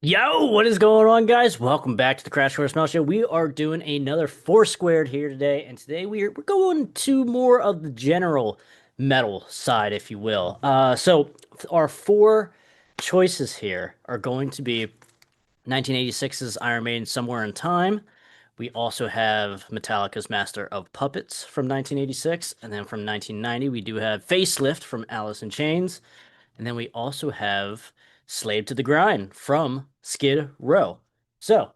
Yo, what is going on, guys? Welcome back to the Crash Course Metal Show. We are doing another Four Squared here today, and today we're going to more of the general metal side, if you will. So our four choices here are going to be 1986's Iron Maiden Somewhere in Time. We also have Metallica's Master of Puppets from 1986, and then from 1990 we do have Facelift from Alice in Chains. And then we also have Slave to the Grind from Skid Row. So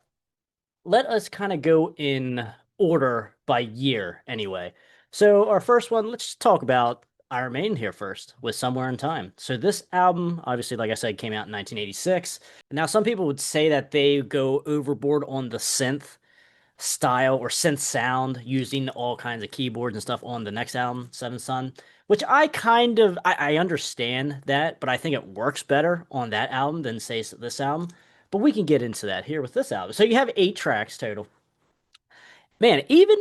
let us kind of go in order by year anyway. So our first one, let's just talk about Iron Maiden here first with Somewhere in Time. So this album, obviously, like I said, came out in 1986. Now some people would say that they go overboard on the synth style or synth sound using all kinds of keyboards and stuff on the next album, Seventh Son, which I understand that, but I think it works better on that album than say this album. But we can get into that here with this album. So you have 8 tracks total. Man, even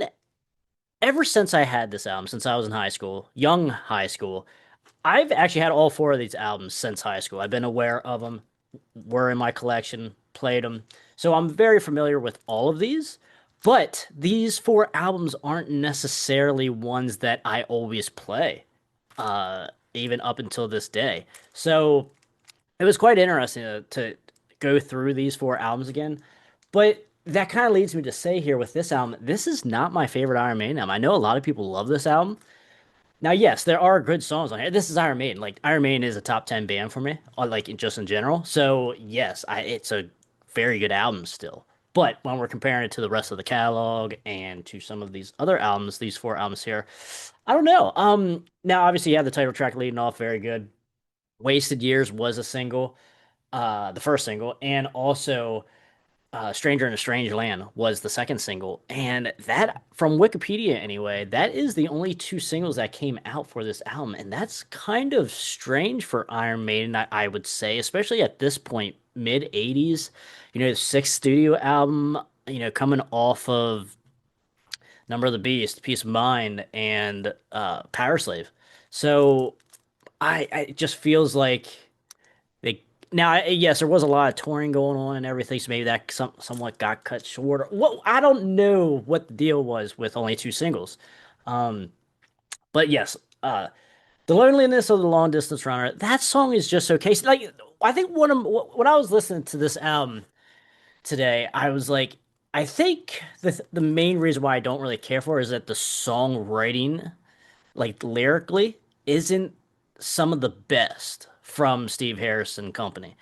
ever since I had this album, since I was in high school, young high school, I've actually had all four of these albums since high school. I've been aware of them, were in my collection, played them. So I'm very familiar with all of these. But these four albums aren't necessarily ones that I always play, even up until this day. So it was quite interesting to go through these four albums again. But that kind of leads me to say here with this album, this is not my favorite Iron Maiden album. I know a lot of people love this album. Now, yes, there are good songs on here. This is Iron Maiden. Like Iron Maiden is a top 10 band for me, like just in general. So yes, it's a very good album still. But when we're comparing it to the rest of the catalog and to some of these other albums, these four albums here, I don't know. Now obviously you have the title track leading off, very good. Wasted Years was a single, the first single, and also Stranger in a Strange Land was the second single. And that, from Wikipedia anyway, that is the only two singles that came out for this album. And that's kind of strange for Iron Maiden, I would say, especially at this point, mid 80s, the sixth studio album, coming off of Number of the Beast, Peace of Mind, and Power Slave. So I it just feels like they now, yes, there was a lot of touring going on and everything, so maybe that somewhat got cut short. Well, I don't know what the deal was with only two singles. Um, but yes, the loneliness of the long distance runner. That song is just okay. Like I think when I was listening to this album today, I was like, I think the main reason why I don't really care for it is that the songwriting, like lyrically, isn't some of the best from Steve Harris and company.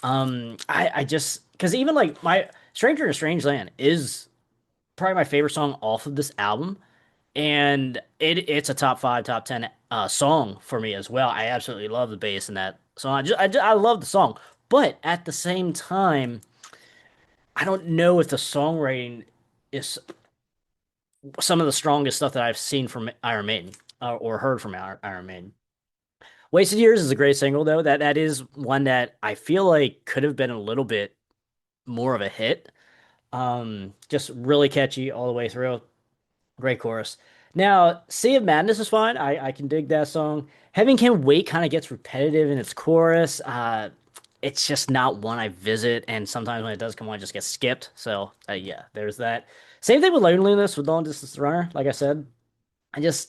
I just because even like my Stranger in a Strange Land is probably my favorite song off of this album, and it's a top five, top 10 song for me as well. I absolutely love the bass in that song. I love the song, but at the same time, I don't know if the songwriting is some of the strongest stuff that I've seen from Iron Maiden or heard from Iron Maiden. Wasted Years is a great single though. That is one that I feel like could have been a little bit more of a hit. Just really catchy all the way through. Great chorus. Now, Sea of Madness is fine. I can dig that song. Heaven Can Wait kind of gets repetitive in its chorus. It's just not one I visit, and sometimes when it does come on, it just gets skipped. So yeah, there's that. Same thing with Loneliness with Long Distance Runner. Like I said,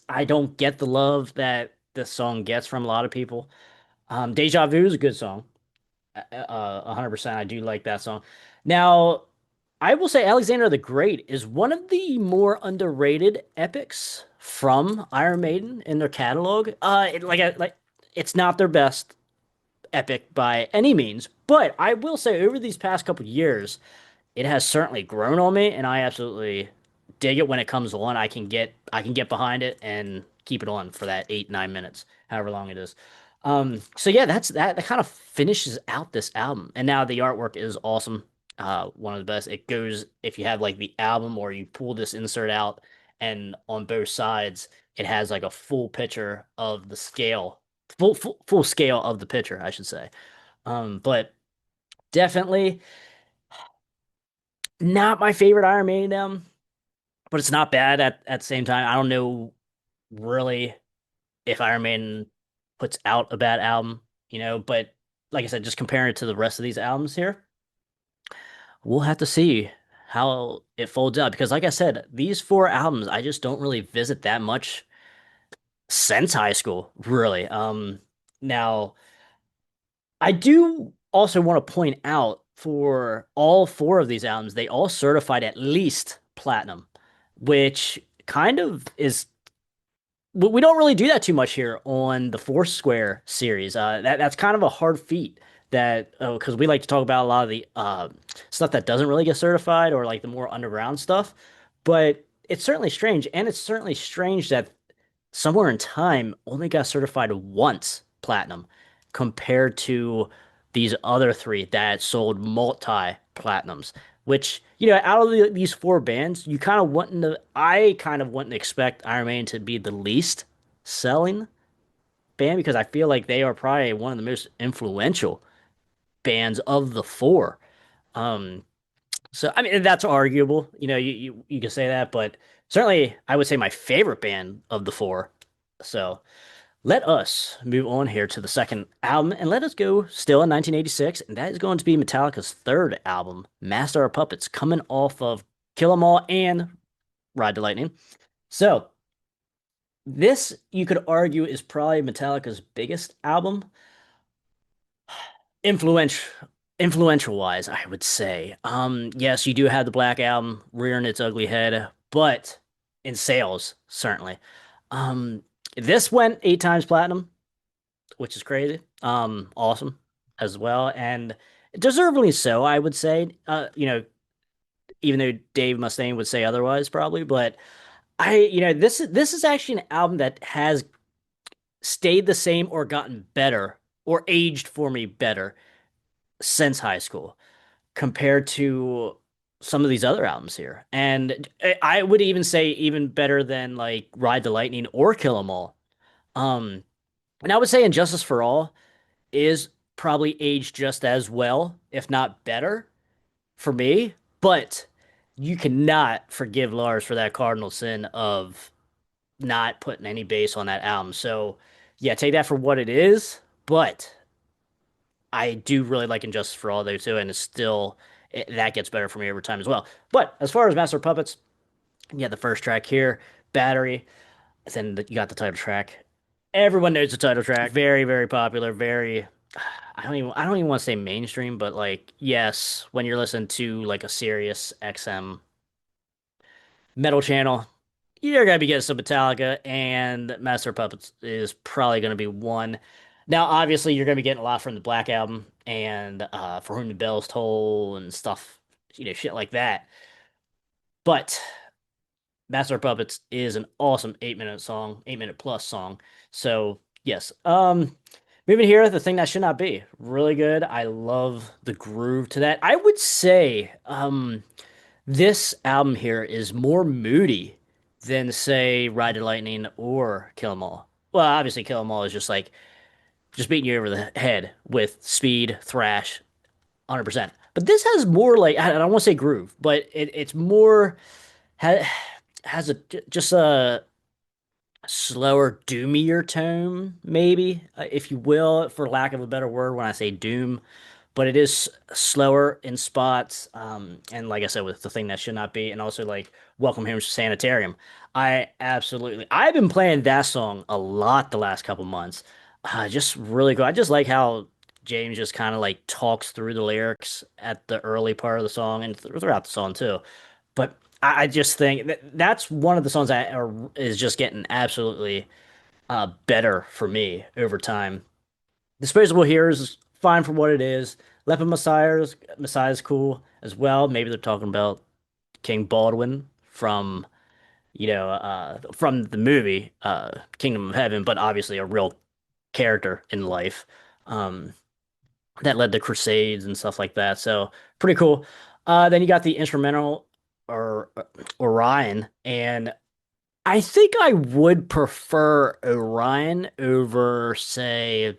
I don't get the love that this song gets from a lot of people. Deja Vu is a good song. 100%. I do like that song. Now, I will say Alexander the Great is one of the more underrated epics from Iron Maiden in their catalog. It's not their best epic by any means, but I will say over these past couple years, it has certainly grown on me, and I absolutely dig it when it comes on. I can get behind it and keep it on for that 8 9 minutes, however long it is. So yeah, that kind of finishes out this album. And now the artwork is awesome. One of the best. It goes if you have like the album or you pull this insert out and on both sides it has like a full picture of the scale, full scale of the picture, I should say. But definitely not my favorite Iron Maiden album, but it's not bad at the same time. I don't know really if Iron Maiden puts out a bad album, but like I said, just comparing it to the rest of these albums here, we'll have to see how it folds out because, like I said, these four albums I just don't really visit that much since high school, really. Now I do also want to point out for all four of these albums, they all certified at least platinum, which kind of is we don't really do that too much here on the Foursquare series. That's kind of a hard feat that because we like to talk about a lot of the stuff that doesn't really get certified or like the more underground stuff. But it's certainly strange, and it's certainly strange that Somewhere in Time only got certified once platinum compared to these other three that sold multi platinums. Which, out of these four bands, I kind of wouldn't expect Iron Maiden to be the least selling band because I feel like they are probably one of the most influential bands of the four. Um, so I mean that's arguable. You can say that, but certainly I would say my favorite band of the four. So let us move on here to the second album, and let us go still in 1986, and that is going to be Metallica's third album, Master of Puppets, coming off of Kill 'Em All and Ride the Lightning. So this, you could argue, is probably Metallica's biggest album, influential influential wise, I would say. Yes, you do have the Black Album rearing its ugly head, but in sales, certainly. Um, this went 8 times platinum, which is crazy. Awesome as well, and deservedly so, I would say. Even though Dave Mustaine would say otherwise, probably, but this is actually an album that has stayed the same or gotten better or aged for me better since high school compared to some of these other albums here. And I would even say even better than like Ride the Lightning or Kill 'Em All. Um, and I would say Injustice for All is probably aged just as well, if not better, for me. But you cannot forgive Lars for that cardinal sin of not putting any bass on that album. So yeah, take that for what it is. But I do really like Injustice for All though too, and that gets better for me over time as well. But as far as Master of Puppets, yeah, the first track here, Battery, then you got the title track. Everyone knows the title track. Very, very popular. Very, I don't even want to say mainstream, but like, yes, when you're listening to like a Sirius XM metal channel, you're gonna be getting some Metallica, and Master of Puppets is probably gonna be one. Now, obviously, you're gonna be getting a lot from the Black Album and For Whom the Bells Toll and stuff, shit like that. But Master of Puppets is an awesome 8 minute song, 8 minute plus song. So yes, moving here, the thing that should not be really good. I love the groove to that. I would say, this album here is more moody than say Ride the Lightning or Kill 'Em All. Well, obviously Kill 'Em All is just beating you over the head with speed, thrash, 100%. But this has more like I don't want to say groove, but it's more ha, has a just a slower, doomier tone, maybe, if you will, for lack of a better word when I say doom. But it is slower in spots. And like I said, with the thing that should not be, and also like Welcome Home to Sanitarium. I've been playing that song a lot the last couple months. Just really good. I just like how James just kind of like talks through the lyrics at the early part of the song and throughout the song too. But I just think that's one of the songs is just getting absolutely better for me over time. Disposable here is fine for what it is. Leopard Messiah is cool as well. Maybe they're talking about King Baldwin from the movie Kingdom of Heaven, but obviously a real character in life um, that led to Crusades and stuff like that. So pretty cool. Then you got the instrumental or Orion, and I think I would prefer Orion over, say,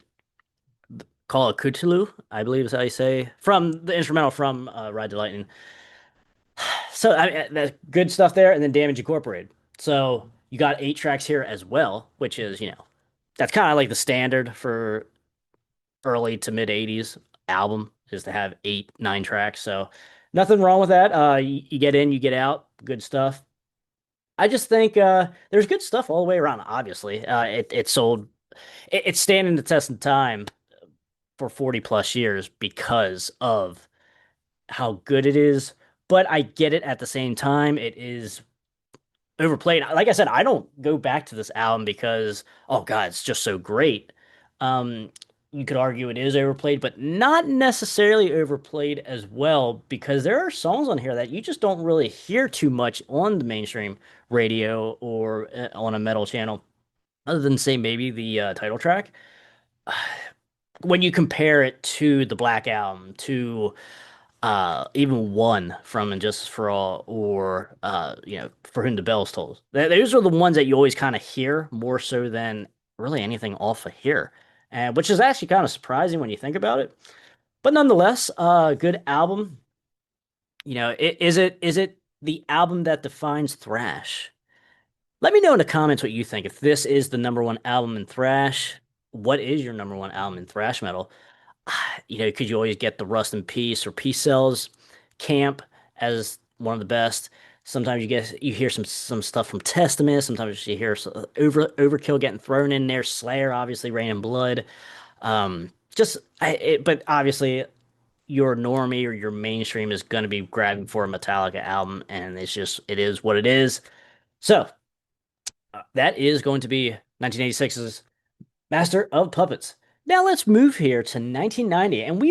Call of Cthulhu, I believe is how you say, from the instrumental from Ride the Lightning. So I mean, that's good stuff there, and then Damage Incorporated. So you got 8 tracks here as well, which is, that's kind of like the standard for early to mid 80s album is to have 8, 9 tracks. So Nothing wrong with that. You get in, you get out, good stuff. I just think there's good stuff all the way around. Obviously, it sold. It's standing the test of time for 40 plus years because of how good it is. But I get it at the same time. It is overplayed. Like I said, I don't go back to this album because, oh God, it's just so great. Um, you could argue it is overplayed, but not necessarily overplayed as well because there are songs on here that you just don't really hear too much on the mainstream radio or on a metal channel, other than say maybe the title track. When you compare it to the Black Album, to even one from And Justice for All, or For Whom the Bells Tolls. Those are the ones that you always kind of hear more so than really anything off of here, and which is actually kind of surprising when you think about it. But nonetheless, good album. Is it the album that defines thrash? Let me know in the comments what you think. If this is the number one album in thrash, what is your number one album in thrash metal? Because you always get the Rust in Peace or Peace Cells Camp as one of the best. Sometimes you hear some stuff from Testament. Sometimes you hear Overkill getting thrown in there. Slayer, obviously, Rain and Blood. But obviously your normie or your mainstream is going to be grabbing for a Metallica album, and it is what it is. So that is going to be 1986's Master of Puppets. Now let's move here to 1990, and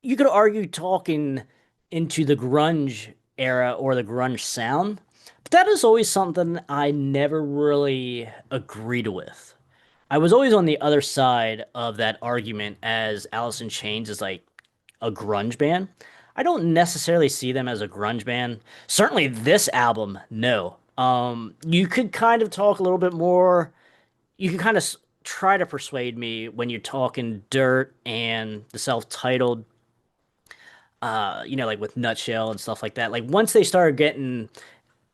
you could argue talking into the grunge era or the grunge sound, but that is always something I never really agreed with. I was always on the other side of that argument as Alice in Chains is like a grunge band. I don't necessarily see them as a grunge band. Certainly this album, no. You could kind of talk a little bit more. You can kind of try to persuade me when you're talking Dirt and the self-titled, like with Nutshell and stuff like that. Like once they started getting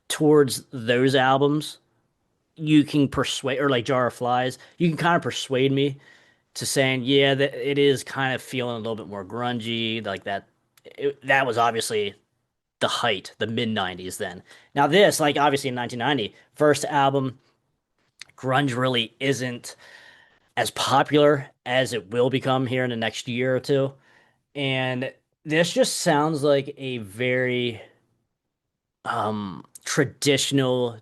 towards those albums, you can persuade, or like Jar of Flies, you can kind of persuade me to saying, yeah, that it is kind of feeling a little bit more grungy, like that. That was obviously the height, the mid 90s then. Now this, like obviously in 1990, first album, grunge really isn't as popular as it will become here in the next year or two. And this just sounds like a very traditional,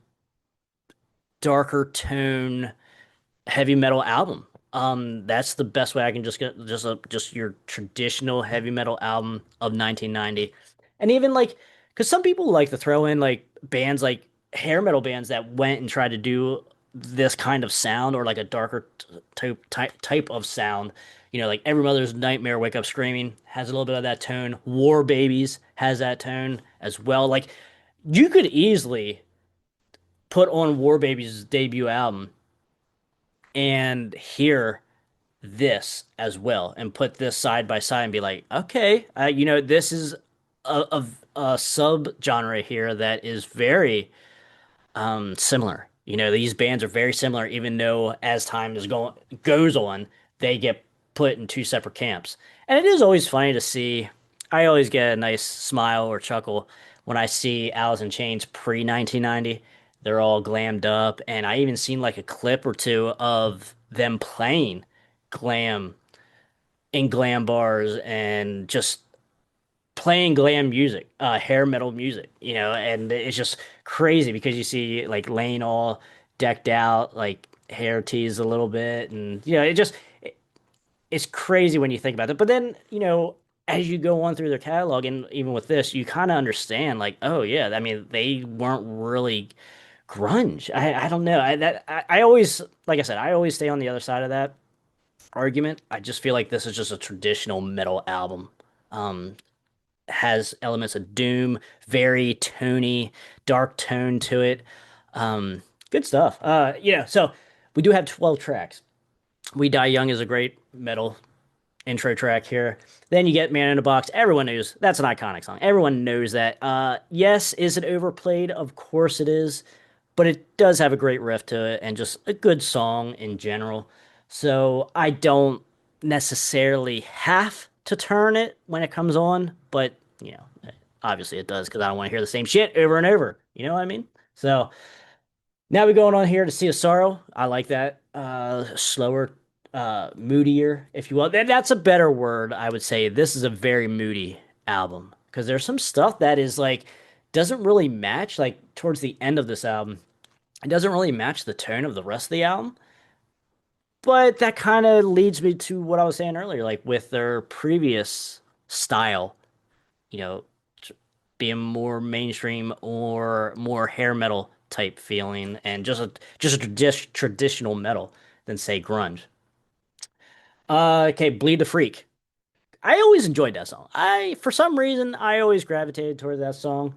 darker tone heavy metal album. That's the best way I can just get just your traditional heavy metal album of 1990. And even like, because some people like to throw in like bands like hair metal bands that went and tried to do this kind of sound or like a darker type of sound. Like Every Mother's Nightmare, Wake Up Screaming has a little bit of that tone. War Babies has that tone as well. Like you could easily put on War Babies' debut album and hear this as well and put this side by side and be like, okay, this is a sub genre here that is very similar. These bands are very similar, even though as time goes on, they get put in two separate camps. And it is always funny to see. I always get a nice smile or chuckle when I see Alice in Chains pre 1990. They're all glammed up, and I even seen like a clip or two of them playing glam in glam bars and just playing glam music, hair metal music, and it's just crazy because you see like Layne all decked out, like hair teased a little bit, and it's crazy when you think about it. But then, as you go on through their catalog, and even with this, you kind of understand, like, oh yeah, I mean, they weren't really grunge. I don't know. I always, like I said, I always stay on the other side of that argument. I just feel like this is just a traditional metal album. Um, has elements of doom, very tony, dark tone to it. Good stuff. So we do have 12 tracks. We Die Young is a great metal intro track here. Then you get Man in a Box. Everyone knows that's an iconic song. Everyone knows that. Yes, is it overplayed? Of course it is, but it does have a great riff to it and just a good song in general. So I don't necessarily have to turn it when it comes on, but obviously it does because I don't want to hear the same shit over and over. You know what I mean? So now we're going on here to Sea of Sorrow. I like that. Slower, moodier, if you will. That's a better word, I would say. This is a very moody album because there's some stuff that is like doesn't really match like towards the end of this album. It doesn't really match the tone of the rest of the album. But that kind of leads me to what I was saying earlier, like with their previous style, you know, being more mainstream or more hair metal type feeling and just a traditional metal than say grunge. Okay, Bleed the Freak. I always enjoyed that song. For some reason, I always gravitated towards that song.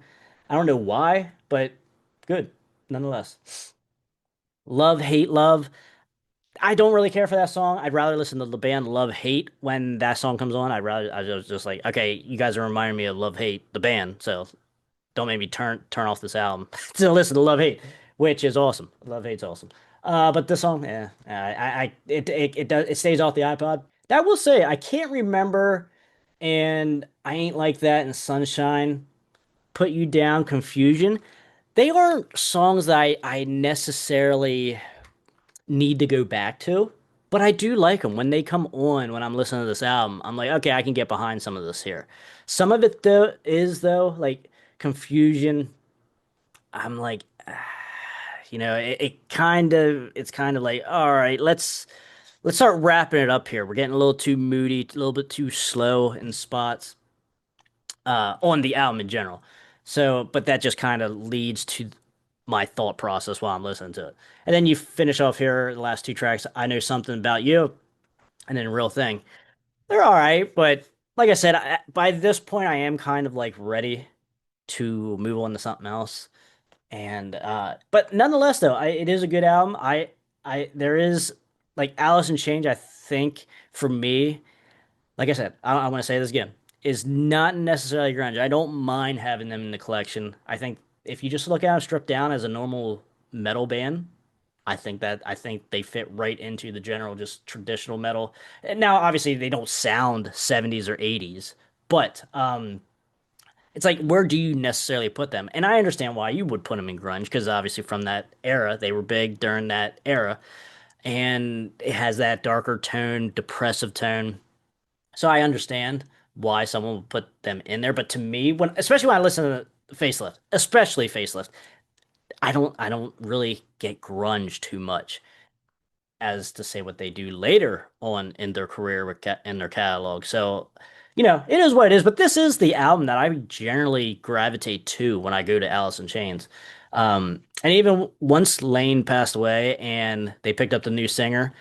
I don't know why, but good nonetheless. Love, Hate, Love. I don't really care for that song. I'd rather listen to the band Love Hate when that song comes on. I was just like, okay, you guys are reminding me of Love Hate, the band, so don't make me turn off this album to listen to Love Hate, which is awesome. Love Hate's awesome. But this song, yeah, it stays off the iPod. That will say, I can't remember, and I ain't like that and Sunshine, Put You Down, Confusion. They aren't songs that I necessarily need to go back to, but I do like them when they come on when I'm listening to this album. I'm like, okay, I can get behind some of this here. Some of it though like Confusion. I'm like, it's kind of like, all right, let's start wrapping it up here. We're getting a little too moody, a little bit too slow in spots on the album in general. So, but that just kind of leads to my thought process while I'm listening to it. And then you finish off here the last two tracks. I Know Something About You, and then Real Thing. They're all right, but like I said, by this point, I am kind of like ready to move on to something else. And but nonetheless, though, it is a good album. There is like Alice in Chains. I think for me, like I said, I want to say this again, is not necessarily grunge. I don't mind having them in the collection. I think if you just look at them stripped down as a normal metal band, I think they fit right into the general just traditional metal. And now, obviously, they don't sound 70s or 80s, but it's like where do you necessarily put them? And I understand why you would put them in grunge because obviously from that era, they were big during that era, and it has that darker tone, depressive tone. So I understand why someone would put them in there, but to me, especially when I listen to Facelift, especially Facelift, I don't really get grunge too much as to say what they do later on in their career in their catalog. So, it is what it is, but this is the album that I generally gravitate to when I go to Alice in Chains. And even once Layne passed away and they picked up the new singer,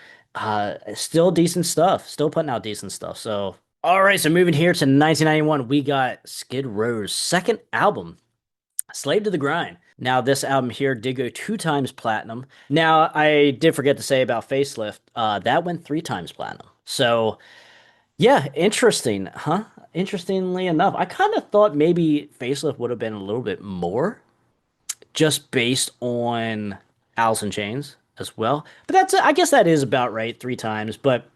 still decent stuff, still putting out decent stuff. So, all right, so moving here to 1991, we got Skid Row's second album, Slave to the Grind. Now, this album here did go two times platinum. Now, I did forget to say about Facelift, that went three times platinum. So, yeah, interesting, huh? Interestingly enough, I kind of thought maybe Facelift would have been a little bit more just based on Alice in Chains as well. But I guess that is about right, three times. But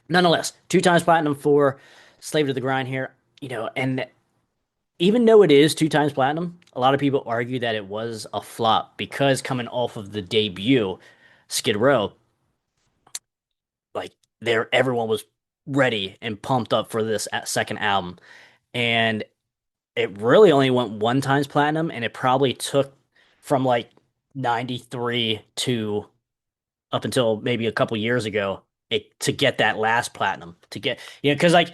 nonetheless, two times platinum for Slave to the Grind here, and even though it is two times platinum, a lot of people argue that it was a flop because coming off of the debut, Skid Row, like everyone was ready and pumped up for this second album, and it really only went one times platinum, and it probably took from like 93 to up until maybe a couple years ago to get that last platinum to get because like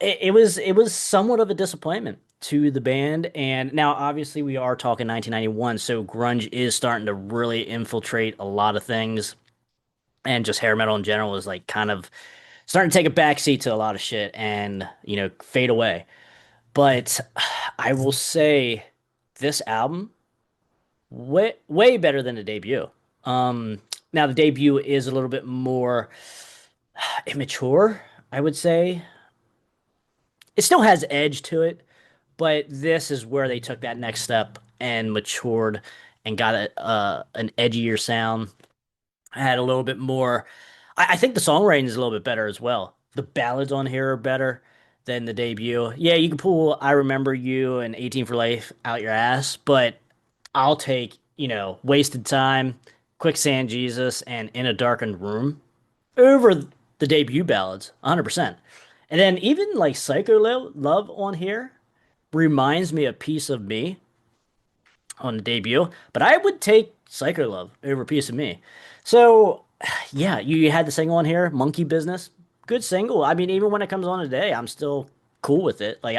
it was somewhat of a disappointment to the band. And now obviously we are talking 1991, so grunge is starting to really infiltrate a lot of things, and just hair metal in general is like kind of starting to take a backseat to a lot of shit and fade away. But I will say this album way better than the debut. Now the debut is a little bit more immature, I would say. It still has edge to it, but this is where they took that next step and matured and got an edgier sound. I had a little bit more. I think the songwriting is a little bit better as well. The ballads on here are better. than the debut. Yeah, you can pull I Remember You and 18 for Life out your ass, but I'll take, Wasted Time, Quicksand Jesus, and In a Darkened Room over the debut ballads, 100%. And then even like Love on here reminds me a Piece of Me on the debut, but I would take Psycho Love over Piece of Me. So, yeah, you had the single on here, Monkey Business. Good single. I mean, even when it comes on today, I'm still cool with it. Like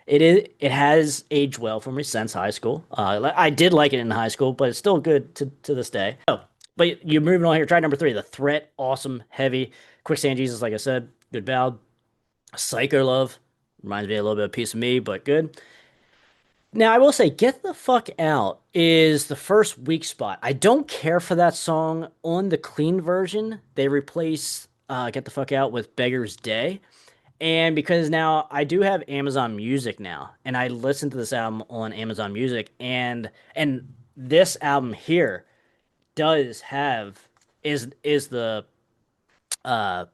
it has aged well for me since high school. I did like it in high school, but it's still good to this day. Oh, but you're moving on here. Try number three, The Threat. Awesome, heavy. Quicksand Jesus, like I said, good ballad. Psycho Love reminds me a little bit of Piece of Me, but good. Now, I will say, Get the Fuck Out is the first weak spot. I don't care for that song. On the clean version, they replace Get the Fuck Out with Beggar's Day. And because now I do have Amazon Music now, and I listen to this album on Amazon Music, and this album here does have is the uh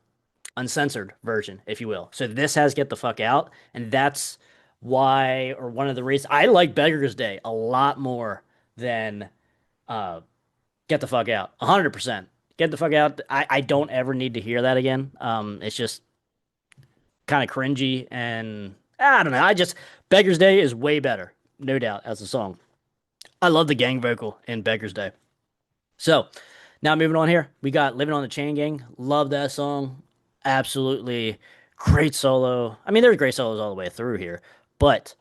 uncensored version, if you will. So this has Get the Fuck Out, and that's why, or one of the reasons I like Beggar's Day a lot more than uh Get the Fuck Out. 100%. Get the Fuck Out. I don't ever need to hear that again. It's just kind of cringy, and I don't know. Beggar's Day is way better, no doubt, as a song. I love the gang vocal in Beggar's Day. So now moving on here, we got Living on the Chain Gang. Love that song. Absolutely great solo. I mean, there's great solos all the way through here, but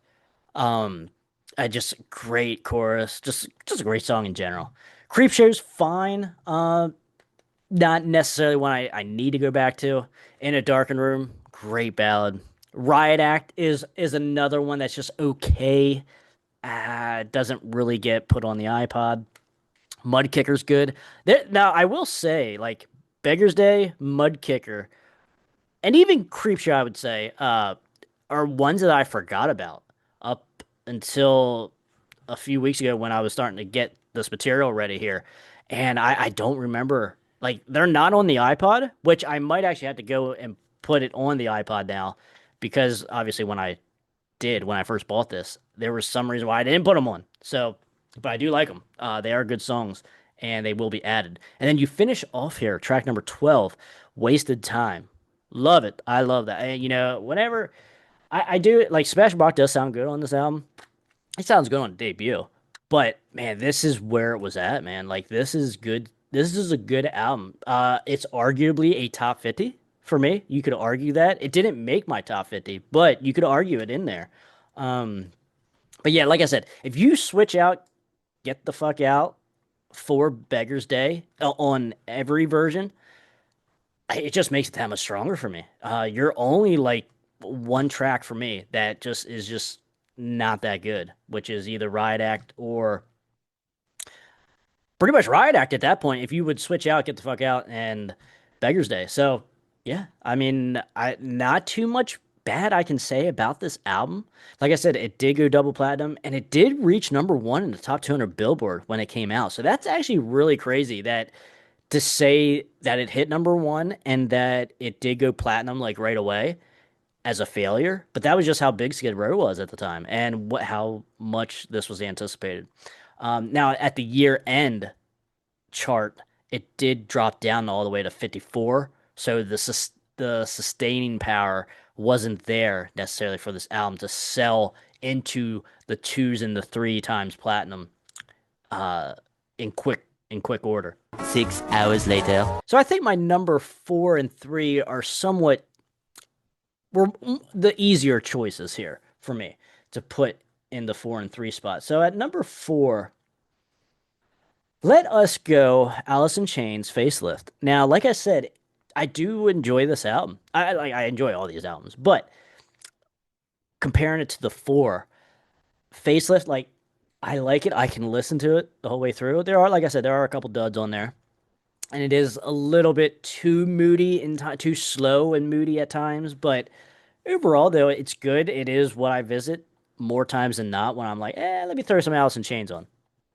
um, I just great chorus. Just a great song in general. Creepshow's fine. Not necessarily one I need to go back to. In a Darkened Room, great ballad. Riot Act is another one that's just okay. Doesn't really get put on the iPod. Mud Kicker's good. Now I will say, like Beggar's Day, Mud Kicker, and even Creepshow, I would say, are ones that I forgot about up until a few weeks ago when I was starting to get this material ready here, and I don't remember. Like they're not on the iPod, which I might actually have to go and put it on the iPod now, because obviously when I first bought this, there was some reason why I didn't put them on. So, but I do like them. They are good songs, and they will be added. And then you finish off here, track number 12, Wasted Time. Love it. I love that. And, whenever I do it, like Sebastian Bach does sound good on this album. It sounds good on debut. But man, this is where it was at, man. Like this is good. This is a good album. It's arguably a top 50 for me. You could argue that. It didn't make my top 50, but you could argue it in there. Um, but yeah, like I said, if you switch out Get the Fuck Out for Beggar's Day on every version, it just makes it that much stronger for me. You're only like one track for me that just not that good, which is either Riot Act or pretty much Riot Act at that point. If you would switch out Get the Fuck Out and Beggar's Day. So yeah, I mean, I not too much bad I can say about this album. Like I said, it did go double platinum, and it did reach number one in the top 200 Billboard when it came out. So that's actually really crazy that to say that it hit number one and that it did go platinum like right away as a failure. But that was just how big Skid Row was at the time, and how much this was anticipated. Now at the year end chart, it did drop down all the way to 54. So the sustaining power wasn't there necessarily for this album to sell into the twos and the three times platinum uh, in quick order. 6 hours later. So I think my number 4 and 3 are somewhat were the easier choices here for me to put in the 4 and 3 spot. So at number 4, let us go Alice in Chains Facelift. Now, like I said, I do enjoy this album. I enjoy all these albums, but comparing it to the 4, Facelift, like I like it. I can listen to it the whole way through. There are, like I said, there are a couple duds on there, and it is a little bit too moody and too slow and moody at times. But overall, though, it's good. It is what I visit more times than not when I'm like, let me throw some Alice in Chains on.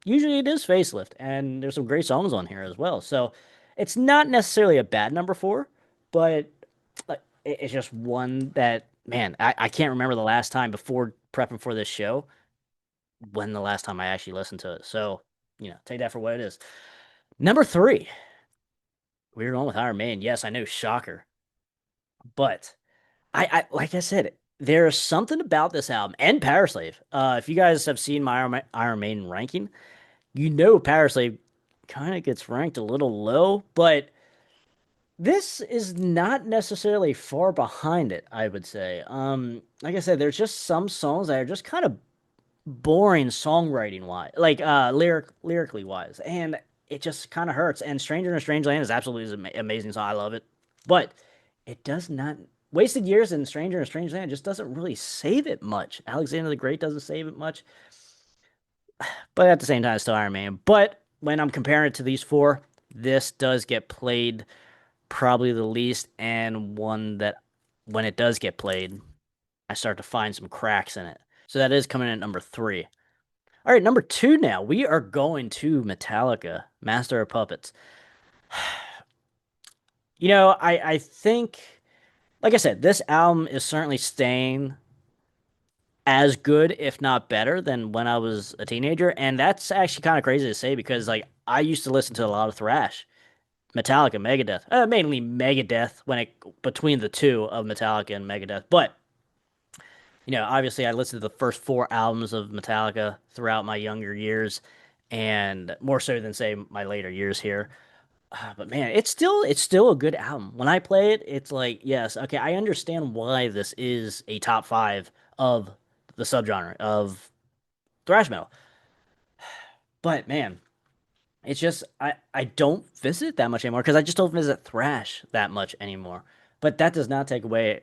Usually it is Facelift, and there's some great songs on here as well. So it's not necessarily a bad number 4, but it's just one that man, I can't remember the last time before prepping for this show when the last time I actually listened to it. So, take that for what it is. Number three, we were going with Iron Maiden. Yes, I know, shocker. But I like I said, there's something about this album and Powerslave. If you guys have seen my Iron Maiden ranking, Powerslave kind of gets ranked a little low, but this is not necessarily far behind it, I would say. Like I said, there's just some songs that are just kind of boring songwriting wise, like lyrically wise, and it just kind of hurts. And Stranger in a Strange Land is absolutely an amazing song. I love it, but it does not. Wasted Years and Stranger in a Strange Land just doesn't really save it much. Alexander the Great doesn't save it much, but at the same time, it's still Iron Man. But when I'm comparing it to these four, this does get played probably the least, and one that when it does get played, I start to find some cracks in it. So that is coming in at number three. All right, number two now. We are going to Metallica, Master of Puppets. I think, like I said, this album is certainly staying as good, if not better, than when I was a teenager. And that's actually kind of crazy to say because, like, I used to listen to a lot of thrash. Metallica, Megadeth, mainly Megadeth between the two of Metallica and Megadeth. But obviously, I listened to the first four albums of Metallica throughout my younger years, and more so than say my later years here. But man, it's still a good album. When I play it, it's like yes, okay, I understand why this is a top five of the subgenre of thrash metal. But man, it's just I don't visit that much anymore because I just don't visit thrash that much anymore. But that does not take away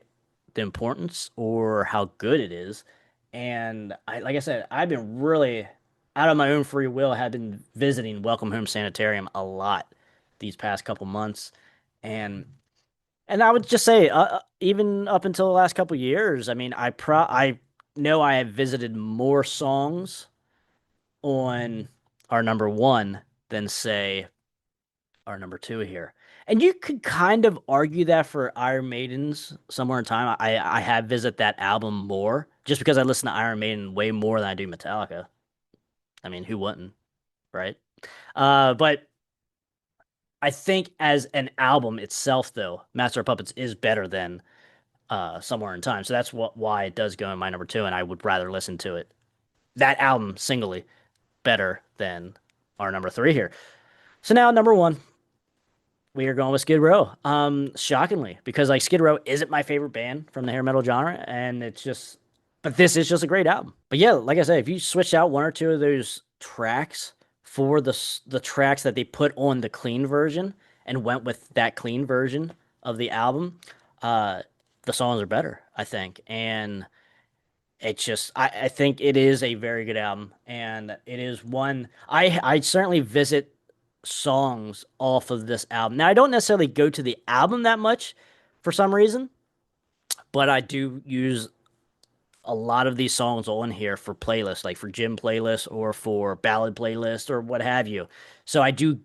the importance or how good it is. And like I said, I've been really out of my own free will, have been visiting Welcome Home Sanitarium a lot these past couple months, and I would just say, even up until the last couple years, I mean, I know I have visited more songs on our number one than say our number two here. And you could kind of argue that for Iron Maiden's Somewhere in Time. I have visited that album more just because I listen to Iron Maiden way more than I do Metallica. I mean, who wouldn't, right? But I think as an album itself, though, Master of Puppets is better than Somewhere in Time. So that's why it does go in my number two, and I would rather listen to it, that album singly, better than our number three here. So now number one, we are going with Skid Row. Shockingly, because like Skid Row isn't my favorite band from the hair metal genre, and but this is just a great album. But yeah, like I said, if you switch out one or two of those tracks for the tracks that they put on the clean version and went with that clean version of the album, the songs are better, I think. And it's just I think it is a very good album, and it is one I certainly visit songs off of this album. Now I don't necessarily go to the album that much for some reason, but I do use a lot of these songs on here for playlists, like for gym playlists or for ballad playlists or what have you. So I do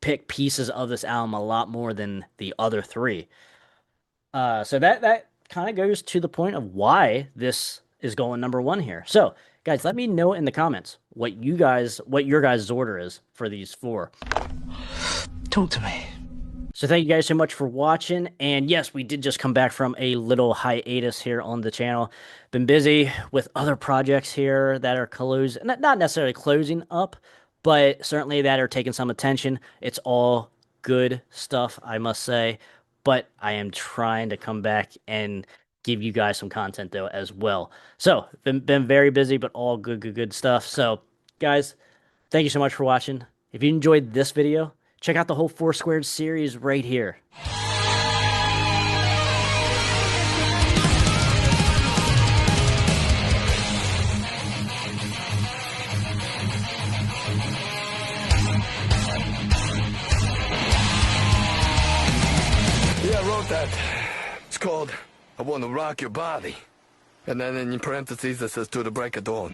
pick pieces of this album a lot more than the other three. So that kind of goes to the point of why this is going number one here. So guys, let me know in the comments what your guys' order is for these four. Talk to me. So thank you guys so much for watching. And yes, we did just come back from a little hiatus here on the channel. Been busy with other projects here that are not necessarily closing up, but certainly that are taking some attention. It's all good stuff, I must say. But I am trying to come back and give you guys some content though as well. So been very busy, but all good stuff. So guys, thank you so much for watching. If you enjoyed this video, check out the whole Four Squared series right here. Yeah, I wrote that. It's called I Want to Rock Your Body. And then in parentheses it says to the break of dawn.